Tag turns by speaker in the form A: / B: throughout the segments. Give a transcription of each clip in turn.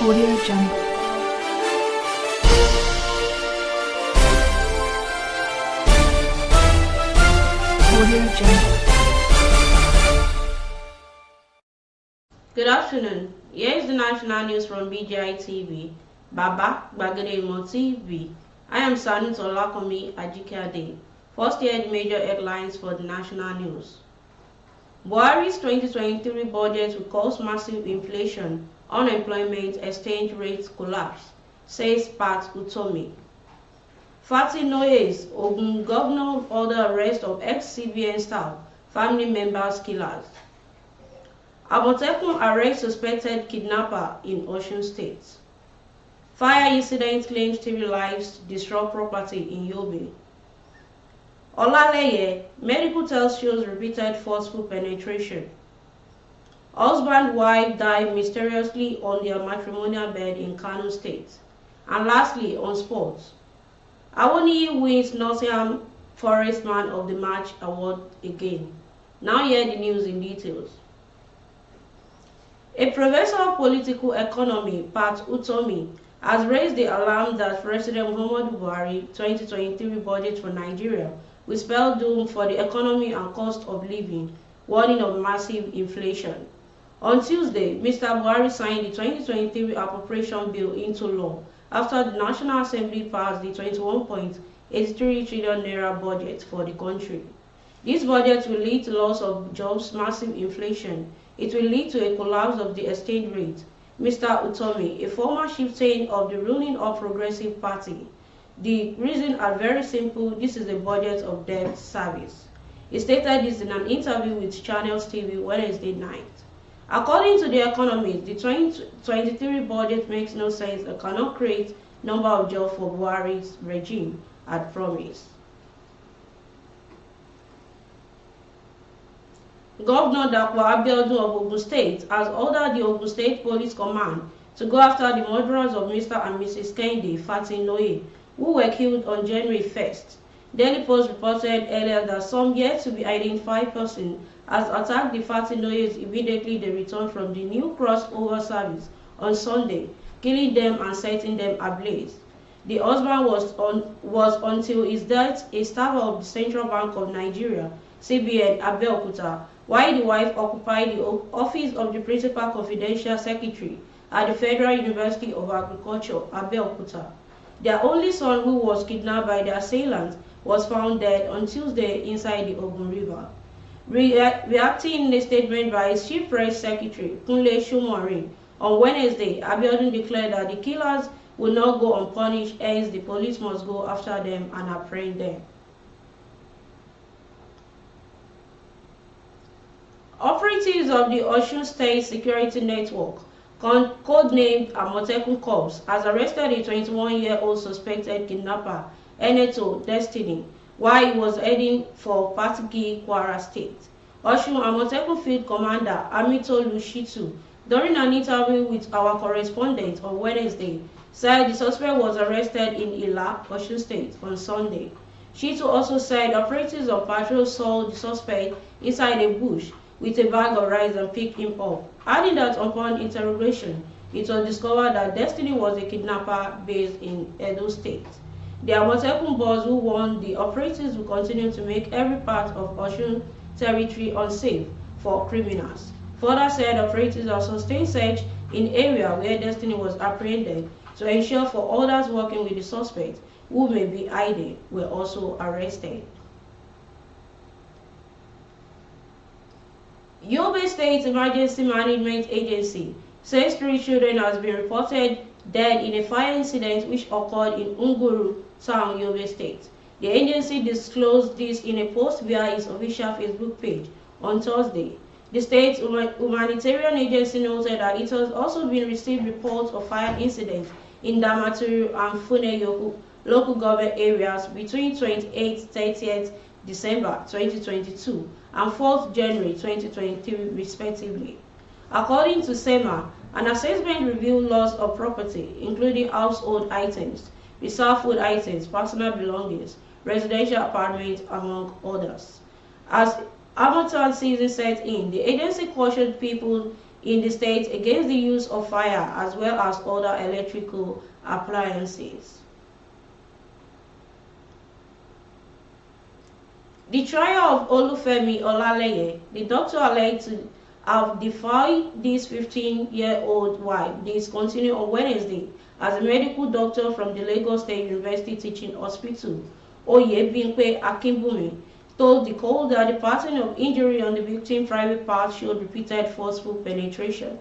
A: Audio Jungle. Audio Jungle.
B: Good afternoon. Here is the national news from BGI TV. Baba Gbagedemo TV. I am Sanut Olakomi Ajikade. First, here the major headlines for the national news. Buhari's 2023 budget will cause massive inflation, unemployment, exchange rate collapse, says Pat Utomi. Fatih Noye's Ogun governor order arrest of ex-CBN staff, family members killers. Amotekun arrest suspected kidnapper in Osun State. Fire incident claims 3 lives, disrupt property in Yobe. Olaleye, medical test shows repeated forceful penetration. Husband-wife died mysteriously on their matrimonial bed in Kano State. And lastly, on sports, Awoniyi wins Nottingham Forest Man of the Match award again. Now hear the news in details. A professor of political economy, Pat Utomi, has raised the alarm that President Muhammadu Buhari 2023 budget for Nigeria will spell doom for the economy and cost of living, warning of massive inflation. On Tuesday, Mr. Buhari signed the 2023 appropriation bill into law after the National Assembly passed the 21.83 trillion naira budget for the country. This budget will lead to loss of jobs, massive inflation. It will lead to a collapse of the exchange rate. Mr. Utomi, a former chieftain of the ruling All Progressive Party, the reason are very simple: this is a budget of debt service. He stated this in an interview with Channels TV Wednesday night. According to the economist, the 2023 budget makes no sense and cannot create number of jobs for Buhari's regime had promised. Governor Dapo Abiodun of Ogun State has ordered the Ogun State Police Command to go after the murderers of Mr. and Mrs. Kehinde Fatih Noye, who were killed on January 1st. Daily Post reported earlier that some yet to be identified person has attacked the Fatih Noyes immediately they returned from the new crossover service on Sunday, killing them and setting them ablaze. The husband was until his death a staff of the Central Bank of Nigeria, CBN, Abeokuta, while the wife occupied the office of the Principal Confidential Secretary at the Federal University of Agriculture, Abeokuta. Their only son, who was kidnapped by the assailants, was found dead on Tuesday inside the Ogun River. Reacting in a statement by his chief press secretary, Kunle Shumorin, on Wednesday, Abiodun declared that the killers will not go unpunished, hence the police must go after them and apprehend them. Operatives of the Osun State Security Network, codenamed Amotekun Cørps, has arrested a 21-year-old suspected kidnapper, Eneto Destiny, while he was heading for Patigi, Kwara State. Osun Amotekun Field Commander Amito Lushitu, during an interview with our correspondent on Wednesday, said the suspect was arrested in Ila, Osun State, on Sunday. Shitu also said operatives of patrol saw the suspect inside a bush with a bag of rice and picked him up, adding that upon interrogation, it was discovered that Destiny was a kidnapper based in Edo State. The Amotekun boss who warned the operatives will continue to make every part of Osun territory unsafe for criminals. Further said operatives have sustained search in area where Destiny was apprehended to ensure for others working with the suspect who may be hiding were also arrested. Yobe State Emergency Management Agency says 3 children have been reported dead in a fire incident which occurred in Unguru Town, Yobe State. The agency disclosed this in a post via its official Facebook page on Thursday. The state's humanitarian agency noted that it has also been received reports of fire incidents in Damaturu and Funeyoku local government areas between 28th-30th December 2022 and 4th January 2023 respectively. According to SEMA, an assessment revealed loss of property, including household items, reserve food items, personal belongings, residential apartments, among others. As Harmattan season set in, the agency cautioned people in the state against the use of fire as well as other electrical appliances. The trial of Olufemi Olaleye, the doctor alleged to have defied this 15-year-old wife, discontinued on Wednesday as a medical doctor from the Lagos State University Teaching Hospital, Oyebimpe Akinbumi, told the court that the pattern of injury on the victim's private part showed repeated forceful penetration.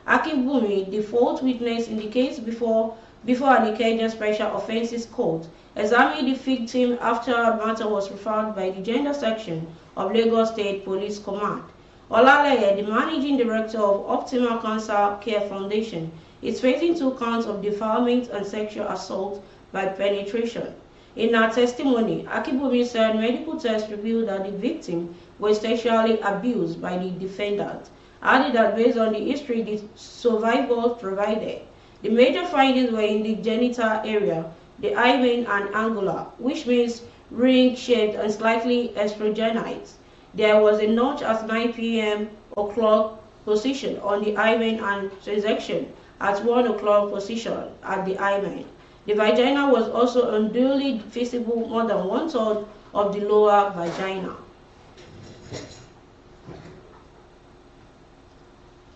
B: Akinbumi, the fourth witness in the case before an Ikeja Special Offences Court, examined the victim after a matter was referred by the Gender Section of Lagos State Police Command. Olaleye, the managing director of Optimal Cancer Care Foundation, is facing 2 counts of defilement and sexual assault by penetration. In her testimony, Akinbumi said medical tests revealed that the victim was sexually abused by the defendant, added that based on the history the survivors provided, the major findings were in the genital area, the hymen and angula, which means ring-shaped and slightly estrogenized. There was a notch at 9 p.m. o'clock position on the hymen and transaction at 1 o'clock position at the hymen. The vagina was also unduly visible more than 1/3 of the lower vagina.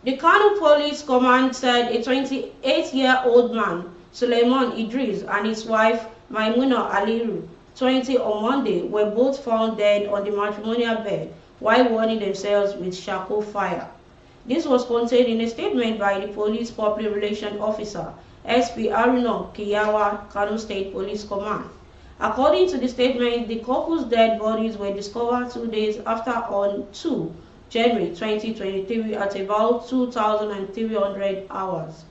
B: The Kano Police Command said a 28-year-old man, Suleiman Idris, and his wife, Maimuna Aliru, 20, on Monday, were both found dead on the matrimonial bed while warming themselves with charcoal fire. This was contained in a statement by the Police Public Relations Officer, SP Aruna Kiyawa, Kano State Police Command. According to the statement, the couple's dead bodies were discovered 2 days after on 2 January 2023 at about 2,300 hours.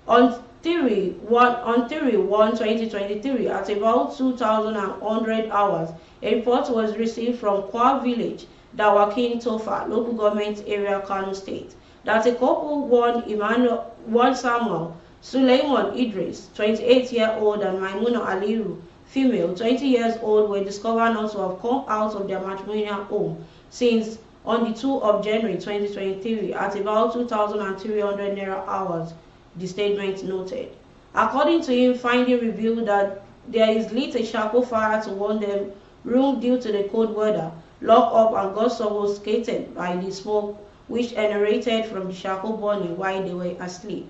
B: On 3/1/2023 at about 2,100 hours, a report was received from Kwa Village, Dawakin Tofa, local government area, Kano State, that a couple, one Samuel Suleiman Idris, 28-year-old, and Maimuna Aliru, female, 20 years old, were discovered not to have come out of their matrimonial home since on the 2 of January 2023 at about 2,300 hours, the statement noted. According to him, findings revealed that there is lit a charcoal fire to warm them room due to the cold weather, locked up and got suffocated by the smoke which emanated from the charcoal burning while they were asleep.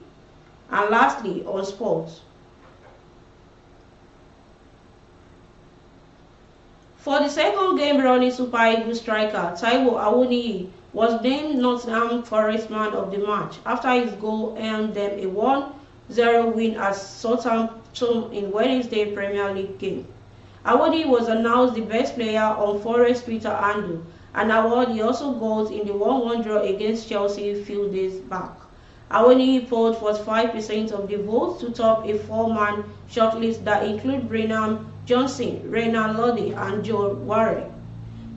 B: And lastly, on sports. For the second game running Super Eagles striker, Taiwo Awoniyi was named Nottingham Forest Man of the Match after his goal earned them a 1-0 win at Southampton in Wednesday Premier League game. Awoniyi was announced the best player on Forest Twitter handle, an award he also got in the 1-1 draw against Chelsea a few days back. Awoniyi polled 45% of the votes to top a 4-man shortlist that include Brenham Johnson, Reina Lodi, and Joe Warren.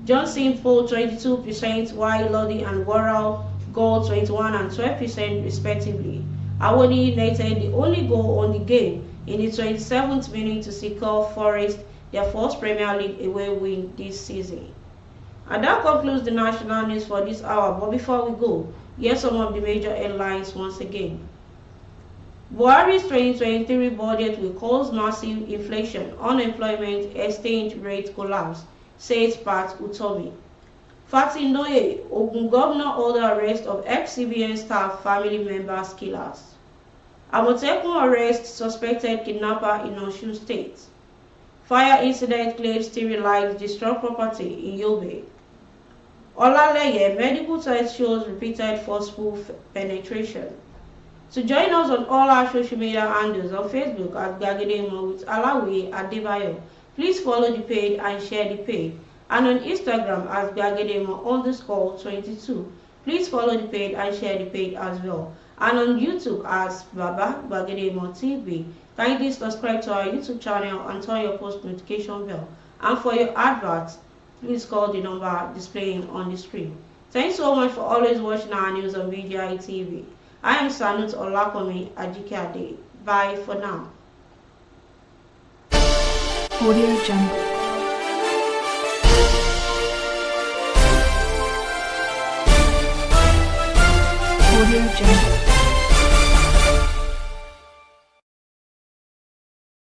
B: Johnson polled 22%, while Lodi and Warren got 21 and 12% respectively. Awoniyi netted the only goal on the game in the 27th minute to secure Forest their first Premier League away win this season. And that concludes the national news for this hour. But before we go, here's some of the major headlines once again. Buhari's 2023 budget will cause massive inflation, unemployment, exchange rate collapse, says Pat Utomi. Fatih Noye, Ogun Governor order arrest of ex-CBN staff family members killers. Amotekun arrest suspected kidnapper in Osun State. Fire incident claims steering lights destroy property in Yobe. Olaleye, medical test shows repeated forceful penetration. To join us on all our social media handles on Facebook at Gagedemo with Alawi Adebayo, please follow the page and share the page. And on Instagram as Gagedemo_22. Please follow the page and share the page as well. And on YouTube as Baba Gagedemo TV. Kindly subscribe to our YouTube channel and turn your post notification bell. And for your adverts, please call the number displaying on the screen. Thanks so much for always watching our news on BGI TV. I am Sanut Olakomi Ajikade. Bye for now.
A: Audio Jungle. Audio Jungle.